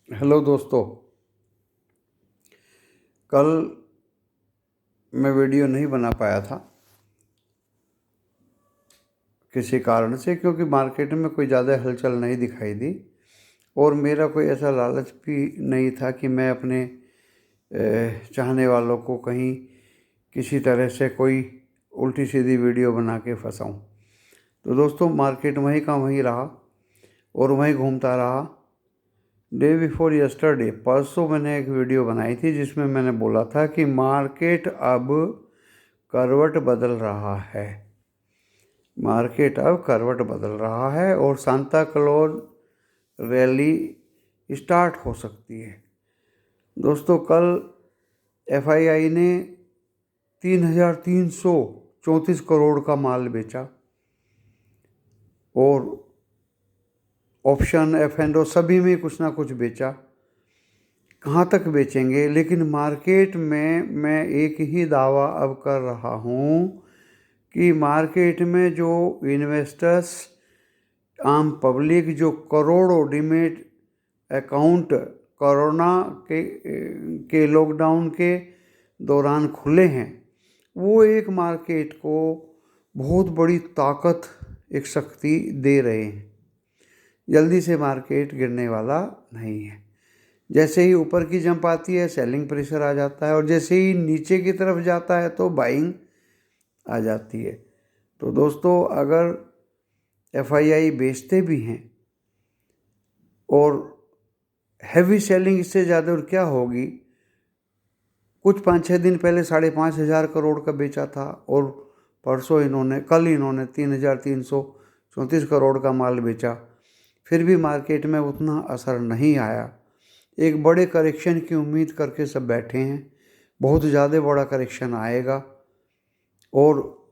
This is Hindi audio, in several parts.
हेलो दोस्तों। कल मैं वीडियो नहीं बना पाया था किसी कारण से, क्योंकि मार्केट में कोई ज़्यादा हलचल नहीं दिखाई दी और मेरा कोई ऐसा लालच भी नहीं था कि मैं अपने चाहने वालों को कहीं किसी तरह से कोई उल्टी सीधी वीडियो बना के फंसाऊं। तो दोस्तों, मार्केट वहीं का वहीं रहा और वहीं घूमता रहा। डे बिफोर यस्टरडे, परसों मैंने एक वीडियो बनाई थी जिसमें मैंने बोला था कि मार्केट अब करवट बदल रहा है। मार्केट अब करवट बदल रहा है और सांता क्लॉज रैली स्टार्ट हो सकती है। दोस्तों, कल एफआईआई ने 3,334 करोड़ का माल बेचा और ऑप्शन एफ एंड ओ सभी में कुछ ना कुछ बेचा। कहाँ तक बेचेंगे, लेकिन मार्केट में मैं एक ही दावा अब कर रहा हूँ कि मार्केट में जो इन्वेस्टर्स, आम पब्लिक, जो करोड़ों डीमेट अकाउंट कोरोना के लॉकडाउन के दौरान खुले हैं, वो एक मार्केट को बहुत बड़ी ताकत, एक शक्ति दे रहे हैं। जल्दी से मार्केट गिरने वाला नहीं है। जैसे ही ऊपर की जंप आती है सेलिंग प्रेशर आ जाता है और जैसे ही नीचे की तरफ जाता है तो बाइंग आ जाती है। तो दोस्तों, अगर एफआईआई बेचते भी हैं और हैवी सेलिंग इससे ज़्यादा और क्या होगी। कुछ 5-6 दिन पहले 5,500 करोड़ का बेचा था और कल इन्होंने 3,334 करोड़ का माल बेचा। फिर भी मार्केट में उतना असर नहीं आया। एक बड़े करेक्शन की उम्मीद करके सब बैठे हैं। बहुत ज़्यादा बड़ा करेक्शन आएगा और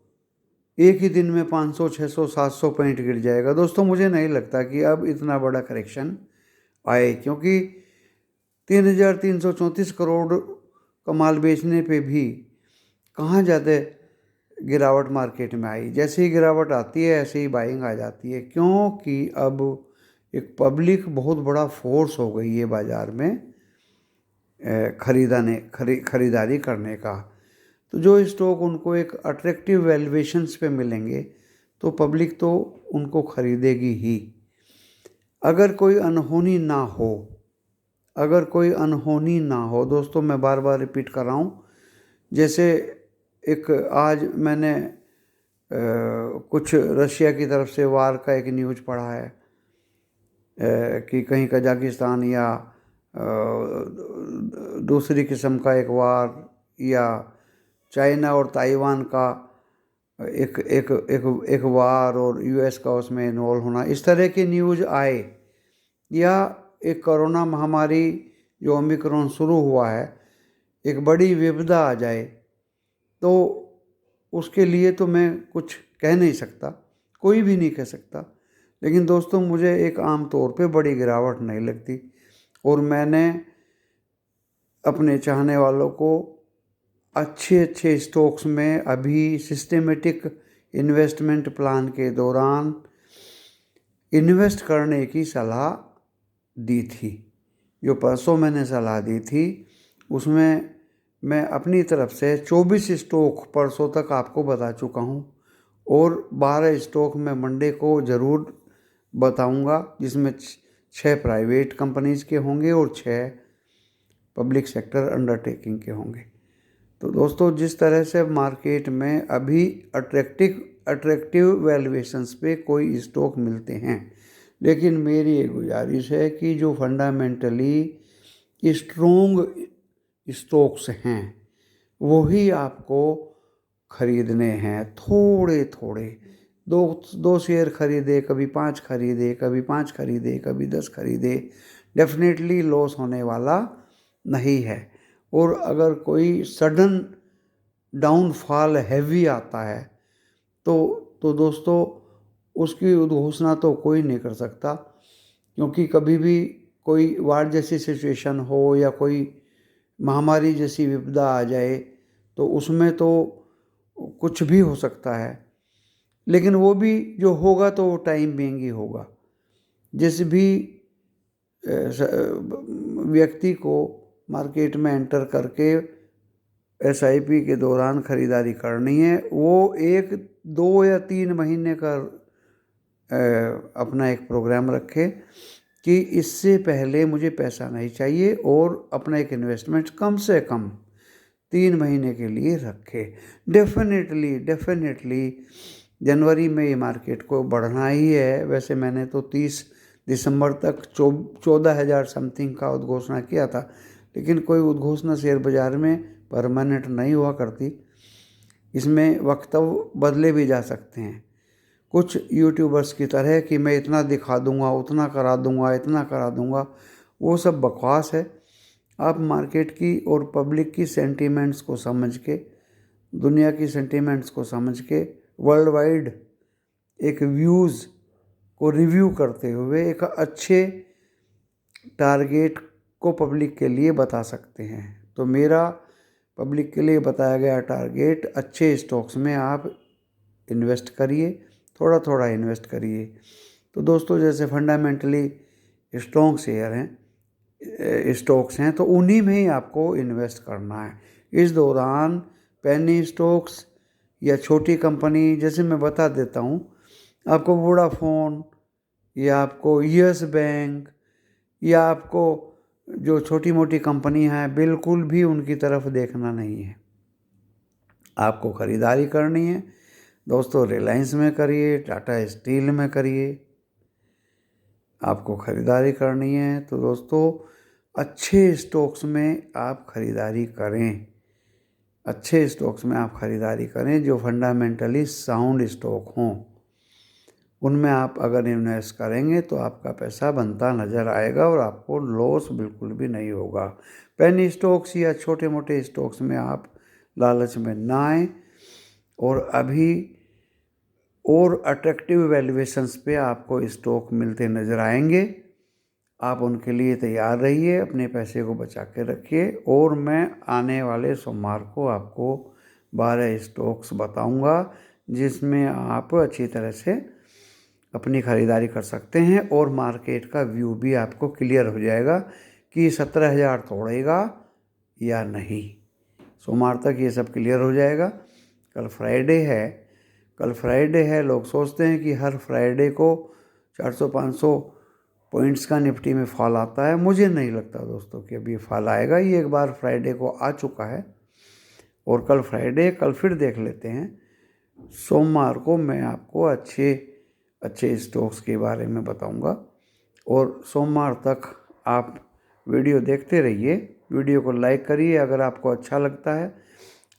एक ही दिन में 500, 600, 700 पॉइंट गिर जाएगा। दोस्तों, मुझे नहीं लगता कि अब इतना बड़ा करेक्शन आए, क्योंकि 3,334 करोड़ का माल बेचने पे भी कहाँ ज़्यादा गिरावट मार्केट में आई। जैसे ही गिरावट आती है ऐसे ही बाइंग आ जाती है, क्योंकि अब एक पब्लिक बहुत बड़ा फोर्स हो गई है बाज़ार में खरीदारी करने का। तो जो स्टॉक उनको एक अट्रैक्टिव वैल्यूएशंस पे मिलेंगे तो पब्लिक तो उनको खरीदेगी ही। अगर कोई अनहोनी ना हो दोस्तों, मैं बार बार रिपीट कर रहा हूँ। जैसे एक आज मैंने कुछ रशिया की तरफ से वार का एक न्यूज़ पढ़ा है कि कहीं कजाकिस्तान या दूसरी किस्म का एक वार, या चाइना और ताइवान का एक एक एक एक वार और यूएस का उसमें इन्वॉल्व होना, इस तरह की न्यूज़ आए, या एक कोरोना महामारी जो ओमिक्रॉन शुरू हुआ है, एक बड़ी विपदा आ जाए, तो उसके लिए तो मैं कुछ कह नहीं सकता, कोई भी नहीं कह सकता। लेकिन दोस्तों, मुझे एक आम तौर पे बड़ी गिरावट नहीं लगती और मैंने अपने चाहने वालों को अच्छे अच्छे स्टॉक्स में अभी सिस्टेमेटिक इन्वेस्टमेंट प्लान के दौरान इन्वेस्ट करने की सलाह दी थी। जो परसों मैंने सलाह दी थी उसमें मैं अपनी तरफ से 24 स्टॉक परसों तक आपको बता चुका हूँ और 12 स्टॉक मैं मंडे को ज़रूर बताऊँगा, जिसमें 6 प्राइवेट कंपनीज़ के होंगे और 6 पब्लिक सेक्टर अंडरटेकिंग के होंगे। तो दोस्तों, जिस तरह से मार्केट में अभी अट्रैक्टिव वैल्यूएशंस पे कोई स्टॉक मिलते हैं, लेकिन मेरी एक गुजारिश है कि जो फंडामेंटली स्ट्रॉन्ग स्टॉक्स हैं वही आपको खरीदने हैं। थोड़े थोड़े दो शेयर खरीदे, कभी 5 खरीदे, कभी 5 खरीदे, कभी 10 खरीदे, डेफिनेटली लॉस होने वाला नहीं है। और अगर कोई सडन डाउनफॉल हैवी आता है तो दोस्तों उसकी उद्घोषणा तो कोई नहीं कर सकता, क्योंकि कभी भी कोई वार जैसी सिचुएशन हो या कोई महामारी जैसी विपदा आ जाए तो उसमें तो कुछ भी हो सकता है। लेकिन वो भी जो होगा तो टाइम बीइंग ही होगा। जिस भी व्यक्ति को मार्केट में एंटर करके SIP के दौरान ख़रीदारी करनी है, वो 1, 2 या 3 महीने का अपना एक प्रोग्राम रखे कि इससे पहले मुझे पैसा नहीं चाहिए, और अपना एक इन्वेस्टमेंट कम से कम 3 महीने के लिए रखे। डेफिनेटली जनवरी में ये मार्केट को बढ़ना ही है। वैसे मैंने तो 30 दिसंबर तक 14,000 समथिंग का उद्घोषणा किया था, लेकिन कोई उद्घोषणा शेयर बाज़ार में परमानेंट नहीं हुआ करती। इसमें वक्तव्य बदले भी जा सकते हैं, कुछ यूट्यूबर्स की तरह कि मैं इतना दिखा दूंगा, उतना करा दूंगा, इतना करा दूंगा। वो सब बकवास है। आप मार्केट की और पब्लिक की सेंटीमेंट्स को समझ के, दुनिया की सेंटीमेंट्स को समझ के, वर्ल्ड वाइड एक व्यूज़ को रिव्यू करते हुए एक अच्छे टारगेट को पब्लिक के लिए बता सकते हैं। तो मेरा पब्लिक के लिए बताया गया टारगेट, अच्छे स्टॉक्स में आप इन्वेस्ट करिए, थोड़ा थोड़ा इन्वेस्ट करिए। तो दोस्तों, जैसे फंडामेंटली स्ट्रॉन्ग शेयर हैं, स्टॉक्स हैं, तो उन्हीं में ही आपको इन्वेस्ट करना है। इस दौरान पेनी स्टॉक्स या छोटी कंपनी, जैसे मैं बता देता हूँ आपको, वोडाफोन या आपको यस बैंक या आपको जो छोटी मोटी कंपनी हैं, बिल्कुल भी उनकी तरफ देखना नहीं है। आपको ख़रीदारी करनी है दोस्तों, रिलायंस में करिए, टाटा स्टील में करिए। आपको ख़रीदारी करनी है तो दोस्तों अच्छे स्टॉक्स में आप ख़रीदारी करें, अच्छे स्टॉक्स में आप ख़रीदारी करें जो फंडामेंटली साउंड स्टॉक हों। उनमें आप अगर इन्वेस्ट करेंगे तो आपका पैसा बनता नज़र आएगा और आपको लॉस बिल्कुल भी नहीं होगा। पेनी स्टॉक्स या छोटे मोटे स्टॉक्स में आप लालच में ना आएँ, और अभी और अट्रैक्टिव वैल्यूएशंस पे आपको स्टॉक मिलते नज़र आएंगे। आप उनके लिए तैयार रहिए, अपने पैसे को बचा के रखिए, और मैं आने वाले सोमवार को आपको 12 स्टॉक्स बताऊंगा जिसमें आप अच्छी तरह से अपनी ख़रीदारी कर सकते हैं, और मार्केट का व्यू भी आपको क्लियर हो जाएगा कि 17,000 तोड़ेगा या नहीं। सोमवार तक ये सब क्लियर हो जाएगा। कल फ्राइडे है। लोग सोचते हैं कि हर फ्राइडे को 400-500 पॉइंट्स का निफ्टी में फॉल आता है। मुझे नहीं लगता दोस्तों कि अभी फॉल आएगा। ये एक बार फ्राइडे को आ चुका है, और कल फ्राइडे, कल फिर देख लेते हैं। सोमवार को मैं आपको अच्छे स्टॉक्स के बारे में बताऊंगा, और सोमवार तक आप वीडियो देखते रहिए। वीडियो को लाइक करिए अगर आपको अच्छा लगता है।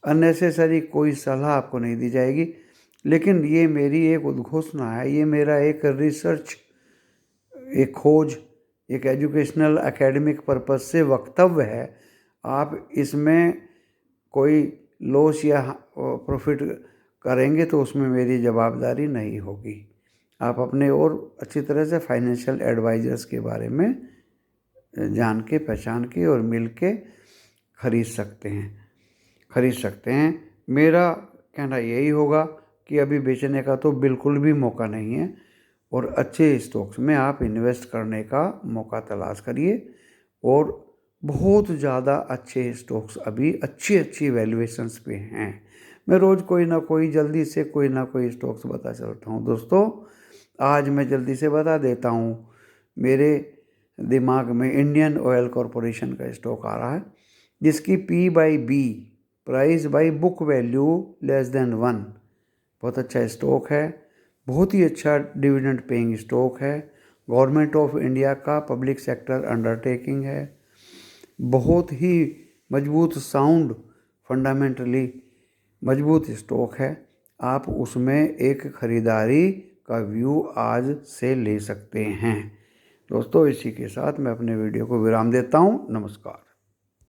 अननेसेसरी कोई सलाह आपको नहीं दी जाएगी, लेकिन ये मेरी एक उद्घोषणा है, ये मेरा एक रिसर्च, एक खोज, एक एजुकेशनल एकेडमिक पर्पस से वक्तव्य है। आप इसमें कोई लॉस या प्रॉफिट करेंगे तो उसमें मेरी जवाबदारी नहीं होगी। आप अपने और अच्छी तरह से फाइनेंशियल एडवाइजर्स के बारे में जान के, पहचान के और मिल के खरीद सकते हैं। मेरा कहना यही होगा कि अभी बेचने का तो बिल्कुल भी मौका नहीं है, और अच्छे स्टॉक्स में आप इन्वेस्ट करने का मौका तलाश करिए। और बहुत ज़्यादा अच्छे स्टॉक्स अभी अच्छी वैल्यूएशंस पे हैं। मैं रोज़ कोई ना कोई जल्दी से कोई ना कोई स्टॉक्स बता चलता हूँ दोस्तों। आज मैं जल्दी से बता देता हूँ। मेरे दिमाग में इंडियन ऑयल कॉरपोरेशन का स्टॉक आ रहा है, जिसकी P/B, price by book value <1। बहुत अच्छा स्टॉक है, बहुत ही अच्छा डिविडेंड पेइंग स्टॉक है। गवर्नमेंट ऑफ इंडिया का पब्लिक सेक्टर अंडरटेकिंग है। बहुत ही मजबूत, साउंड, फंडामेंटली मजबूत स्टॉक है। आप उसमें एक ख़रीदारी का व्यू आज से ले सकते हैं। दोस्तों, इसी के साथ मैं अपने वीडियो को विराम देता हूँ। नमस्कार।